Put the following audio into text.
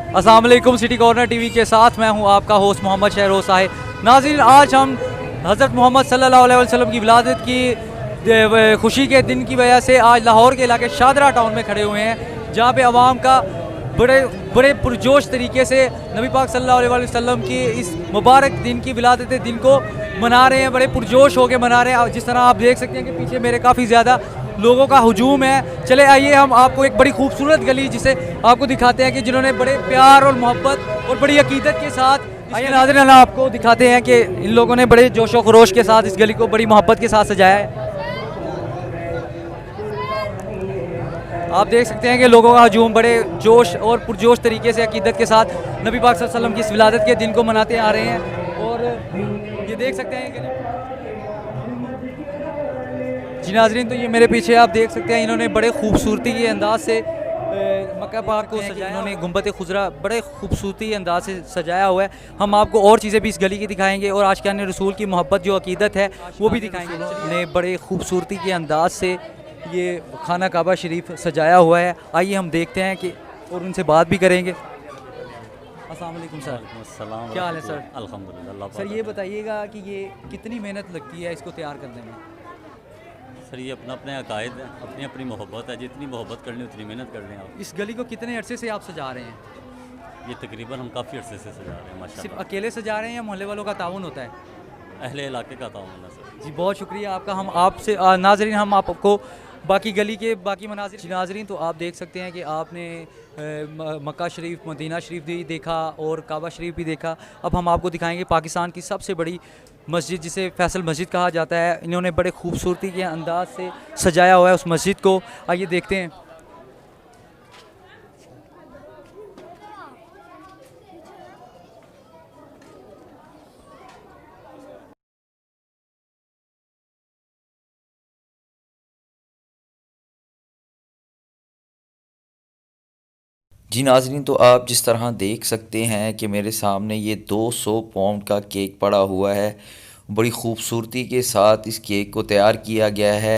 अस्सलाम वालेकुम। City corner TV के साथ मैं हूं आपका होस्ट मोहम्मद शहरोज साहिब। नाज़रीन, आज हम हज़रत मोहम्मद सल्लल्लाहु अलैहि वसल्लम की विलादत की खुशी के दिन की वजह से आज लाहौर के इलाके शादरा टाउन में खड़े हुए हैं, जहां पे आवाम का बड़े बड़े पुरजोश तरीके से नबी पाक सल्लल्लाहु अलैहि वसल्लम की इस मुबारक दिन की विलादत दिन को मना रहे हैं। बड़े पुरजोश होकर मना रहे हैं। जिस तरह आप देख सकते हैं कि पीछे मेरे काफ़ी ज़्यादा लोगों का हुजूम है। चले आइए हम आपको एक बड़ी खूबसूरत गली जिसे आपको दिखाते हैं कि जिन्होंने बड़े प्यार और मोहब्बत और बड़ी अकीदत के साथ, आइए नाज़रीन आपको दिखाते हैं कि इन लोगों ने बड़े जोशो खरोश के साथ इस गली को बड़ी मोहब्बत के साथ सजाया है। आप देख सकते हैं कि लोगों का हजूम बड़े जोश और पुरजोश तरीके से अकीदत के साथ नबी पाक सल्लल्लाहु अलैहि वसल्लम की इस विलादत के दिन को मनाते आ रहे हैं। और ये देख सकते हैं कि जी नाज़रीन, तो ये मेरे पीछे आप देख सकते हैं इन्होंने बड़े खूबसूरती के अंदाज से मक्का पाक को सजाया। इन्होंने गुंबद खुजरा बड़े खूबसूरती अंदाज से सजाया हुआ है। हम आपको और चीज़ें भी इस गली की दिखाएंगे और आशिकाने रसूल की मोहब्बत जो अकीदत है वो भी दिखाएंगे। इन्होंने बड़े खूबसूरती के अंदाज से ये खाना काबा शरीफ सजाया हुआ है। आइए हम देखते हैं कि और उनसे बात भी करेंगे। अस्सलाम वालेकुम सर। अस्सलाम, क्या हाल है सर? अल्हम्दुलिल्लाह। सर ये बताइएगा कि ये कितनी मेहनत लगती है इसको तैयार करने में? सर ये अपना अपने अकायद है, अपनी अपनी मोहब्बत है। जितनी मोहब्बत करनी उतनी मेहनत कर लें आप। इस गली को कितने अरसे से आप सजा रहे हैं? ये तकरीबन हम काफ़ी अरसे से सजा रहे हैं सिर्फ माशाल्लाह। अकेले सजा रहे हैं या मोहल्ले वालों का ताउन होता है? अहले इलाके का ताउन है सर। जी बहुत शुक्रिया आपका। हम आपसे नाजरीन हम आपको बाकी गली के बाकी मनाजिर जी नाजरीन, तो आप देख सकते हैं कि आपने मक्का शरीफ, मदीना शरीफ भी देखा और काबा शरीफ भी देखा। अब हम आपको दिखाएंगे पाकिस्तान की सबसे बड़ी मस्जिद जिसे फैसल मस्जिद कहा जाता है। इन्होंने बड़े खूबसूरती के अंदाज से सजाया हुआ है उस मस्जिद को। आइए देखते हैं। जी नाज़रीन, तो आप जिस तरह देख सकते हैं कि मेरे सामने ये 200 पाउंड का केक पड़ा हुआ है। बड़ी ख़ूबसूरती के साथ इस केक को तैयार किया गया है।